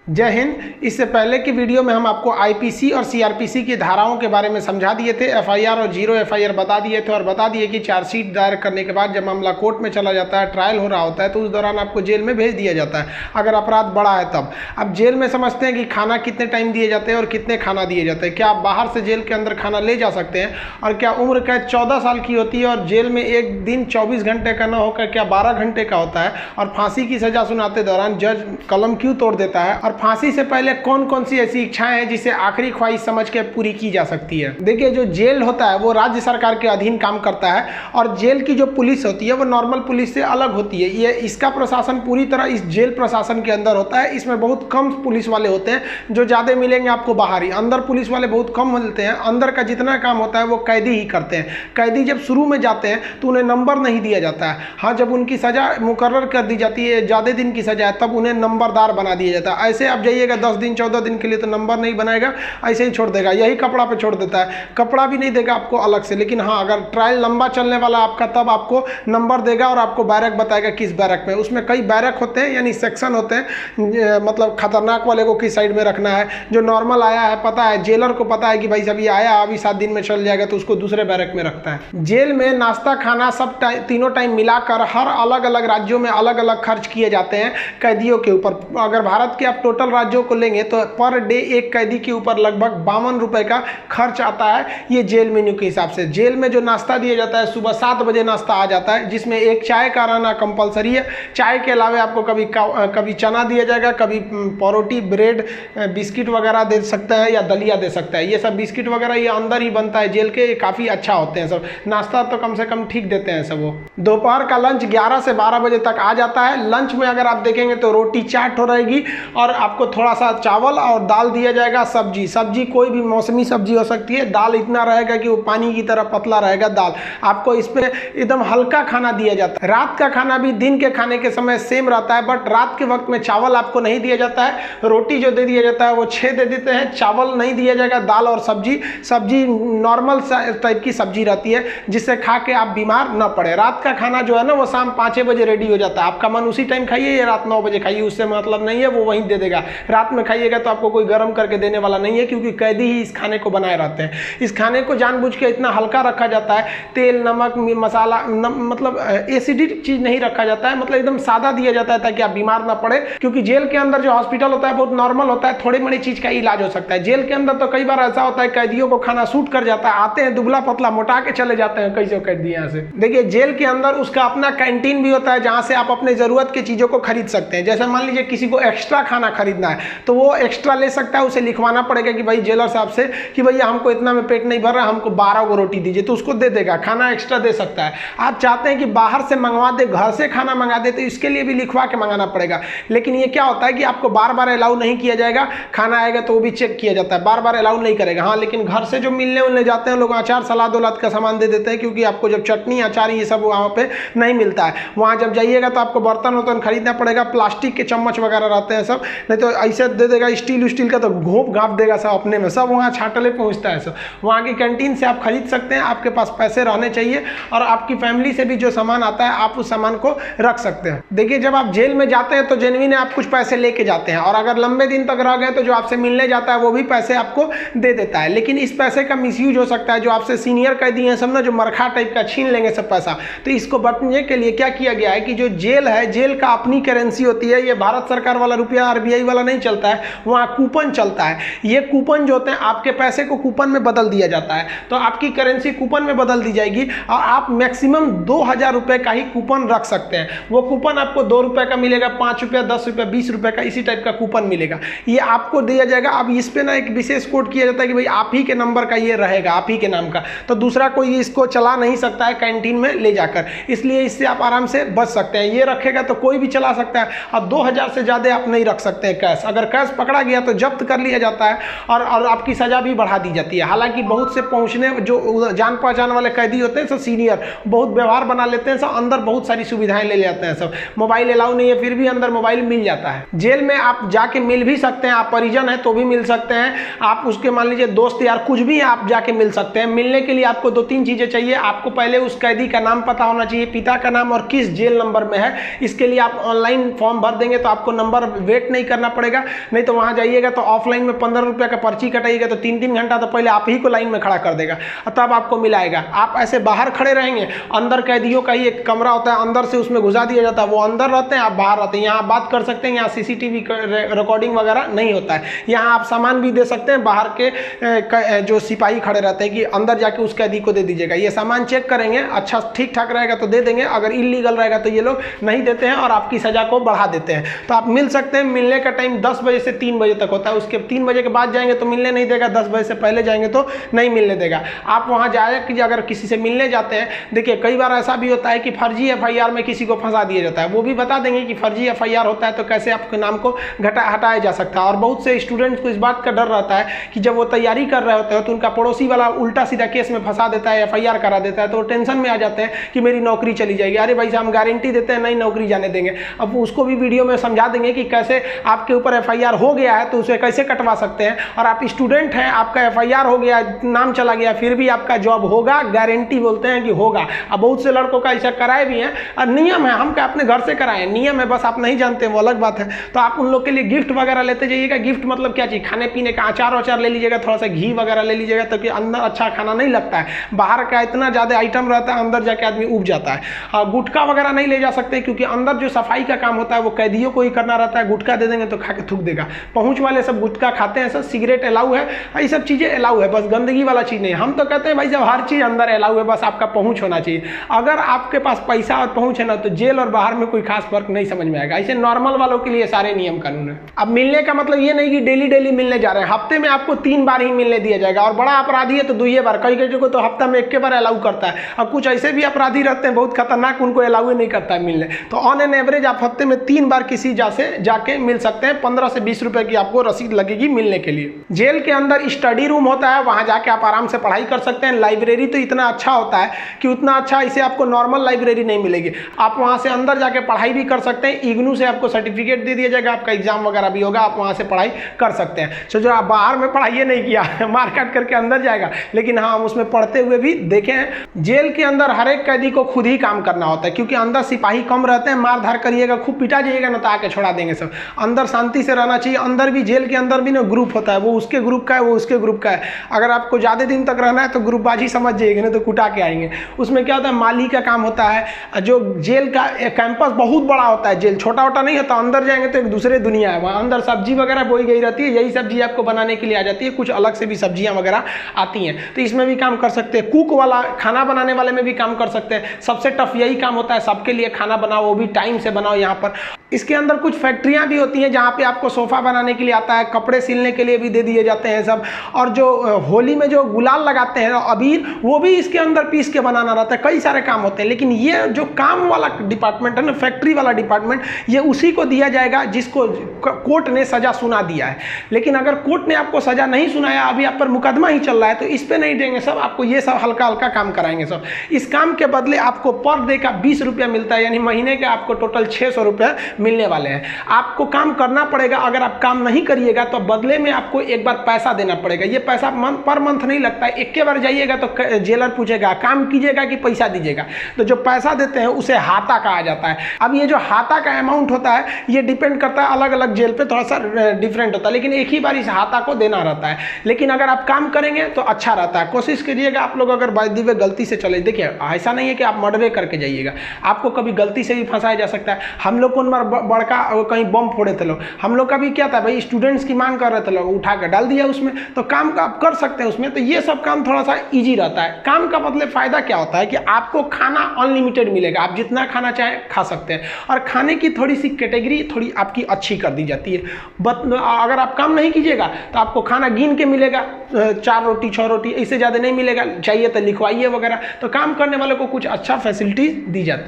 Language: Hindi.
जय हिंद। इससे पहले की वीडियो में हम आपको आईपीसी और सीआरपीसी की धाराओं के बारे में समझा दिए थे। एफआईआर और जीरो एफआईआर बता दिए थे और बता दिए कि चार्जशीट दायर करने के बाद जब मामला कोर्ट में चला जाता है, ट्रायल हो रहा होता है, तो उस दौरान आपको जेल में भेज दिया जाता है अगर अपराध बड़ा है तब। अब जेल में समझते हैं कि खाना कितने टाइम दिए जाते हैं और कितने खाना दिए जाते हैं। क्या आप बाहर से जेल के अंदर खाना ले जा सकते हैं? और क्या उम्र कैद 14 साल की होती है और जेल में एक दिन 24 घंटे का न होकर क्या 12 घंटे का होता है? और फांसी की सजा सुनाते दौरान जज कलम क्यों तोड़ देता है? और फांसी से पहले कौन कौन सी ऐसी इच्छाएं हैं जिसे आखिरी ख्वाहिश समझ के पूरी की जा सकती है? देखिए, जो जेल होता है वो राज्य सरकार के अधीन काम करता है और जेल की जो पुलिस होती है वो नॉर्मल पुलिस से अलग होती है। ये इसका प्रशासन पूरी तरह इस जेल प्रशासन के अंदर होता है। इसमें बहुत कम पुलिस वाले होते हैं, जो ज़्यादा मिलेंगे आपको बाहर ही। अंदर पुलिस वाले बहुत कम मिलते हैं। अंदर का जितना काम होता है वो कैदी ही करते हैं। कैदी जब शुरू में जाते हैं तो उन्हें नंबर नहीं दिया जाता है। हाँ, जब उनकी सजा मुकर्रर कर दी जाती है, ज़्यादा दिन की सजा है, तब उन्हें नंबरदार बना दिया जाता है। ऐसे आप जाइएगा 10 दिन 14 दिन के लिए तो नंबर नहीं बनाएगा, ऐसे ही छोड़ देगा। यही कपड़ा पे छोड़ देता है, कपड़ा भी नहीं देगा आपको अलग से। लेकिन हाँ, अगर ट्रायल लंबा चलने वाला आपका तब आपको नंबर देगा और आपको बैरक बताएगा किस बैरक में। उसमें कई बैरक होते हैं, यानी सेक्शन होते हैं। मतलब खतरनाक वाले को किस साइड में रखना है, जो नॉर्मल आया है पता है, जेलर को पता है कि भाई सब ये आया अभी 7 दिन में चल जाएगा, तो उसको दूसरे बैरक में रखता है। जेल में नाश्ता खाना सब तीनों टाइम मिलाकर हर अलग अलग राज्यों में अलग अलग खर्च किए जाते हैं कैदियों के ऊपर। अगर भारत के आप टोटल राज्यों को लेंगे तो पर डे एक कैदी के ऊपर लगभग 52 रुपए का खर्च आता है, ये जेल मेन्यू के हिसाब से। जेल में जो नाश्ता दिया जाता है, सुबह 7 बजे नाश्ता आ जाता है, जिसमें एक चाय का रहना कंपलसरी है। चाय के अलावा आपको कभी चना दिया जाएगा, कभी परोटी, ब्रेड, बिस्किट वगैरह दे सकता है या दलिया दे सकता है। ये सब बिस्किट वगैरह ये अंदर ही बनता है जेल के, काफ़ी अच्छा होते हैं सब। नाश्ता तो कम से कम ठीक देते हैं सब। वो दोपहर का लंच 11 से 12 बजे तक आ जाता है। लंच में अगर आप देखेंगे तो रोटी चाट हो रहेगी और आपको थोड़ा सा चावल और दाल दिया जाएगा। सब्जी कोई भी मौसमी सब्जी हो सकती है। दाल इतना रहेगा कि वो पानी की तरह पतला रहेगा दाल। आपको इसमें एकदम हल्का खाना दिया जाता है। रात का खाना भी दिन के खाने के समय सेम रहता है, बट रात के वक्त में चावल आपको नहीं दिया जाता है। रोटी जो दे दिया जाता है वो 6 दे देते हैं, चावल नहीं दिया जाएगा। दाल और सब्जी नॉर्मल टाइप की सब्जी रहती है, जिससे खा के आप बीमार न पड़े। रात का खाना जो है ना वो शाम 5 बजे रेडी हो जाता है। आपका मन उसी टाइम खाइए या रात 9 बजे खाइए, उससे मतलब नहीं है, वो वहीं दे देगा। रात में खाइएगा तो आपको कोई गर्म करके देने वाला नहीं है, क्योंकि कैदी ही इस खाने को बनाए रहते हैं। इस खाने को जानबूझ के इतना हल्का रखा जाता है, तेल नमक मसाला मतलब एसिडिक चीज नहीं रखा जाता है, मतलब एकदम सादा दिया जाता है ताकि आप बीमार ना पड़े। क्योंकि जेल के अंदर जो हॉस्पिटल होता है बहुत नॉर्मल होता है, थोड़ी बड़ी चीज का इलाज हो सकता है। जेल के अंदर तो कई बार ऐसा होता है कैदियों को खाना सूट कर जाता है, आते हैं दुबला पतला मोटा के चले जाते हैं कई कैदी यहाँ से। देखिए, जेल के अंदर उसका अपना कैंटीन भी होता है, जहाँ से आप अपने जरूरत की चीजों को खरीद सकते हैं। जैसे मान लीजिए किसी को एक्स्ट्रा खाना खरीदना है तो वो एक्स्ट्रा ले सकता है। उसे लिखवाना पड़ेगा कि भाई जेलर साहब से कि भैया हमको इतना में पेट नहीं भर रहा, हमको 12 को रोटी दीजिए, तो उसको दे देगा, खाना एक्स्ट्रा दे सकता है। आप चाहते हैं कि बाहर से मंगवा दे, घर से खाना मंगा दे, तो इसके लिए भी लिखवा के मंगाना पड़ेगा। लेकिन ये क्या होता है कि आपको बार बार अलाउ नहीं किया जाएगा। खाना आएगा तो वो भी चेक किया जाता है, बार बार अलाउ नहीं करेगा। हाँ, लेकिन घर से जो मिलने उलने जाते हैं लोग, अचार सलाद उलाद का सामान दे देते हैं, क्योंकि आपको जब चटनी अचार ये सब वहाँ पे नहीं मिलता है। वहाँ जब जाइएगा तो आपको बर्तन वर्तन खरीदना पड़ेगा, प्लास्टिक के चम्मच वगैरह रहते हैं सब, नहीं तो ऐसे दे देगा स्टील का, तो घोप घाप देगा सब अपने में, सब वहाँ छाटले पहुँचता है सब। वहाँ की कैंटीन से आप खरीद सकते हैं, आपके पास पैसे रहने चाहिए और आपकी फैमिली से भी जो सामान आता है आप उस सामान को रख सकते हैं। देखिए, जब आप जेल में जाते हैं तो जेन्युइन आप कुछ पैसे लेके जाते हैं, और अगर लंबे दिन तक रह गए तो जो आपसे मिलने जाता है वो भी पैसे आपको दे देता है। लेकिन इस पैसे का मिसयूज हो सकता है। जो आपसे सीनियर कैदी हैं सब ना, जो मरखा टाइप का छीन लेंगे सब पैसा। तो इसको बचने के लिए क्या किया गया है कि जो जेल है, जेल का अपनी करेंसी होती है। ये भारत सरकार वाला रुपया आरबीआई वाला नहीं चलता है, वहाँ कूपन चलता है। ये कूपन जो होते हैं, आपके पैसे को कूपन में बदल दिया जाता है, तो आपकी करेंसी कूपन में बदल दी जाएगी और आप मैक्सिमम 2000 रुपए का ही कूपन रख सकते हैं। वो कूपन आपको 2 रुपए का मिलेगा, 5 रुपये, 10 रुपये, 20 रुपए का, इसी टाइप का कूपन मिलेगा। ये आपको दिया जाएगा। अब इस पे ना एक विशेष कोड किया जाता है कि भाई आप ही के नंबर का ये रहेगा, आप ही के नाम का, तो दूसरा कोई इसको चला नहीं सकता है कैंटीन में ले जाकर। इसलिए इससे आप आराम से बच सकते हैं। ये रखेगा तो कोई भी चला सकता है। अब 2000 से ज़्यादा आप नहीं रख सकते हैं कैश। अगर कैश पकड़ा गया तो जब्त कर लिया जाता है और आपकी सज़ा भी बढ़ा दी जाती है। हालांकि बहुत से पहुंचने जो जान पहचान वाले कैदी होते हैं सब सीनियर, बहुत व्यवहार बना लेते हैं सब, अंदर बहुत सारी सुविधाएं ले लेते हैं सब। मोबाइल अलाउ नहीं है, फिर भी अंदर मोबाइल मिल जाता है। जेल में आप जाके मिल भी सकते हैं, आप परिजन हैं तो भी मिल सकते हैं, आप उसके मान लीजिए दोस्त यार कुछ भी आप जाके मिल सकते हैं। मिलने के लिए आपको 2-3 चीज़ें चाहिए। आपको पहले उस कैदी का नाम पता होना चाहिए, पिता का नाम और किस जेल नंबर में है। इसके लिए आप ऑनलाइन फॉर्म भर देंगे तो आपको नंबर वेट नहीं करना पड़ेगा, नहीं तो वहाँ जाइएगा तो ऑफलाइन में 15 रुपये का पर्ची कटाइएगा तो 3-3 घंटा तो पहले आप ही को लाइन में खड़ा कर देगा और तब आपको मिलाएगा। आप ऐसे बाहर खड़े रहेंगे, अंदर कैदियों का ही एक कमरा होता है, अंदर से उसमें घुसा दिया जाता है, वो अंदर रहते हैं, आप बाहर रहते हैं। यहाँ आप बात कर सकते हैं, यहाँ CCTV रिकॉर्डिंग वगैरह नहीं होता है। यहाँ आप सामान भी दे सकते हैं, बाहर के जो सिपाही खड़े रहते हैं कि अंदर जाके उस कैदी को दे दीजिएगा, ये सामान चेक करेंगे, अच्छा ठीक ठाक रहेगा तो दे देंगे, अगर इलीगल रहेगा तो ये लोग नहीं देते हैं और आपकी सजा को बढ़ा देते हैं। तो आप मिल सकते हैं। मिलने का टाइम 10 बजे से 3 बजे तक होता है, उसके 3 बजे के बाद जाएंगे तो मिलने नहीं देगा, 10 बजे से पहले जाएंगे तो नहीं मिलने देगा। आप वहाँ जाए कि अगर किसी से मिलने जाते हैं, देखिए कई बार ऐसा भी होता है कि फर्जी FIR में किसी को फंसा दिया जाता है, वो भी बता देंगे कि फर्जी FIR होता है तो कैसे आपके नाम को हटाया जा सकता है। और बहुत से स्टूडेंट्स को इस बात का डर रहता है कि जब वो तैयारी कर रहे होते हैं तो उनका पड़ोसी वाला उल्टा सीधा केस में फंसा देता है, FIR करा देता है, तो वो टेंशन में आ जाते हैं कि मेरी नौकरी चली जाएगी। अरे भाई साहब, हम गारंटी देते हैं नहीं नौकरी जाने देंगे। अब उसको भी वीडियो में समझा देंगे कि कैसे आपके ऊपर FIR हो गया है तो उसे कैसे कटवा सकते हैं, और आप स्टूडेंट हैं, आपका FIR हो गया, नाम चला गया, फिर भी आपका जॉब होगा, गारंटी बोलते हैं कि होगा। अब बहुत से लड़कों का ऐसा कराए भी हैं, और नियम है, हम क्या अपने घर से कराएं, नियम है, बस आप नहीं जानते वो अलग बात है। तो आप उन लोग के लिए गिफ्ट वगैरह लेते जाइएगा। गिफ्ट मतलब क्या चीज़, खाने पीने का अचार ले लीजिएगा, थोड़ा सा घी वगैरह ले लीजिएगा, ताकि अंदर अच्छा खाना नहीं लगता है, बाहर का इतना ज़्यादा आइटम रहता है, अंदर जाके आदमी उब जाता है। गुटखा वगैरह नहीं ले जा सकते, क्योंकि अंदर जो सफाई का काम होता है वो कैदियों को ही करना रहता है। गुटखा दे देंगे तो खा के थूक देगा। पहुँच वाले सब गुटखा खाते हैं, सब सिगरेट अलाउ है, ये सब चीज़ें अलाउ है, बस गंदगी वाला चीज़ नहीं। हम तो कहते हैं भाई जब हर चीज़ अंदर अलाउ है, बस आपका पहुँच होना चाहिए। अगर आपके पास पैसा और पहुँच है ना, तो जेल और बाहर में कोई खास फर्क नहीं समझ में आएगा। ऐसे नॉर्मल वालों के लिए सारे नियम कानून है। अब मिलने का मतलब ये नहीं कि डेली मिलने जा रहे हैं, हफ्ते में आपको 3 बार ही मिलने दिया जाएगा, और बड़ा अपराधी है तो 2 बार, कई को तो हफ्ता में 1 बार अलाउ करता है। और कुछ ऐसे भी अपराधी रहते हैं बहुत खतरनाक, उनको अलाउ ही नहीं करता है मिलने। तो ऑन एन एवरेज आप हफ्ते में 3 बार किसी जाके मिल सकते हैं। 15 से 20 रुपए की आपको रसीद लगेगी मिलने के लिए। जेल के अंदर स्टडी रूम होता है, वहां जाके आप आराम से पढ़ाई कर सकते हैं। लाइब्रेरी तो इतना अच्छा होता है कि उतना अच्छा इसे आपको नॉर्मल लाइब्रेरी नहीं मिलेगी। आप वहां से अंदर जाके पढ़ाई भी कर सकते हैं। इग्नू से आपको सर्टिफिकेट दे दिया जाएगा, आपका एग्जाम वगैरह भी होगा, आप वहां से पढ़ाई कर सकते हैं। सो जो आप बाहर में पढ़ाई नहीं किया मार काट करके अंदर जाएगा, लेकिन हाँ हम उसमें पढ़ते हुए भी देखे हैं। जेल के अंदर हर एक कैदी को खुद ही काम करना होता है, क्योंकि अंदर सिपाही कम रहते हैं। मार धार करिएगा, खूब पिटा जाइएगा ना तो आके छोड़ा देंगे सब। अंदर शांति से रहना चाहिए। अंदर भी, जेल के अंदर भी ना ग्रुप होता है, वो उसके ग्रुप का है, वो उसके ग्रुप का है। अगर आपको ज़्यादा दिन तक रहना है तो ग्रुपबाजी समझ जाइएगा, ना तो कुटा के आएंगे। उसमें क्या होता है, माली का काम होता है। जो जेल का कैंपस बहुत बड़ा होता है, जेल छोटा छोटा नहीं होता। अंदर जाएंगे तो एक दूसरे दुनिया है, वहाँ अंदर सब्जी वगैरह बोई गई रहती है, यही सब्जी आपको बनाने के लिए आ जाती है। कुछ अलग से भी सब्जियाँ वगैरह आती हैं, तो इसमें भी काम कर सकते हैं। कुक वाला, खाना बनाने वाले में भी काम कर सकते हैं। सबसे टफ यही काम होता है, सबके लिए खाना बनाओ, वो भी टाइम से बनाओ। यहाँ पर इसके अंदर कुछ फैक्ट्रियाँ भी होती हैं जहाँ पे आपको सोफ़ा बनाने के लिए आता है, कपड़े सिलने के लिए भी दे दिए जाते हैं सब। और जो होली में जो गुलाल लगाते हैं अबीर, वो भी इसके अंदर पीस के बनाना रहता है। कई सारे काम होते हैं, लेकिन ये जो काम वाला डिपार्टमेंट है ना, फैक्ट्री वाला डिपार्टमेंट, ये उसी को दिया जाएगा जिसको कोर्ट ने सजा सुना दिया है। लेकिन अगर कोर्ट ने आपको सजा नहीं सुनाया, अभी आप पर मुकदमा ही चल रहा है, तो इस पर नहीं देंगे सब, आपको ये सब हल्का हल्का काम कराएंगे सब। इस काम के बदले आपको पर डे का 20 रुपया मिलता है, यानी महीने का आपको टोटल 600 रुपया मिलने वाले हैं। आपको काम करना पड़ेगा। अगर आप काम नहीं करिएगा तो बदले में आपको एक बार पैसा देना पड़ेगा। ये पैसा पर मंथ नहीं लगता है, एक बार जाइएगा तो जेलर पूछेगा काम कीजिएगा कि पैसा दीजिएगा, तो जो पैसा देते हैं उसे हाता कहा जाता है। अब ये जो हाता का अमाउंट होता है, ये डिपेंड करता है अलग अलग जेल पे, थोड़ा सा डिफरेंट होता है, लेकिन एक ही बार इस हाता को देना रहता है। लेकिन अगर आप काम करेंगे तो अच्छा रहता है। कोशिश करिएगा आप लोग, अगर बाय द वे गलती से चले, देखिए ऐसा नहीं है कि आप मर्डर करके जाइएगा, आपको कभी गलती से भी फंसाया जा सकता है। हम लोग को बड़का कहीं बम फोड़े थे लोग, हम लोग का भी क्या था भाई, स्टूडेंट्स की मांग कर रहे थे लोग, उठा कर डाल दिया उसमें, तो काम का आप कर सकते हैं उसमें। तो ये सब काम थोड़ा सा इजी रहता है। काम का बदले फायदा क्या होता है कि आपको खाना अनलिमिटेड मिलेगा, आप जितना खाना चाहें खा सकते हैं, और खाने की थोड़ी सी कैटेगरी थोड़ी आपकी अच्छी कर दी जाती है। अगर आप काम नहीं कीजिएगा तो आपको खाना गिन के मिलेगा, 4 रोटी 6 रोटी, इससे ज़्यादा नहीं मिलेगा, चाहिए तो लिखवाइए वगैरह। तो काम करने वाले को कुछ अच्छा फैसिलिटी दी जाती है।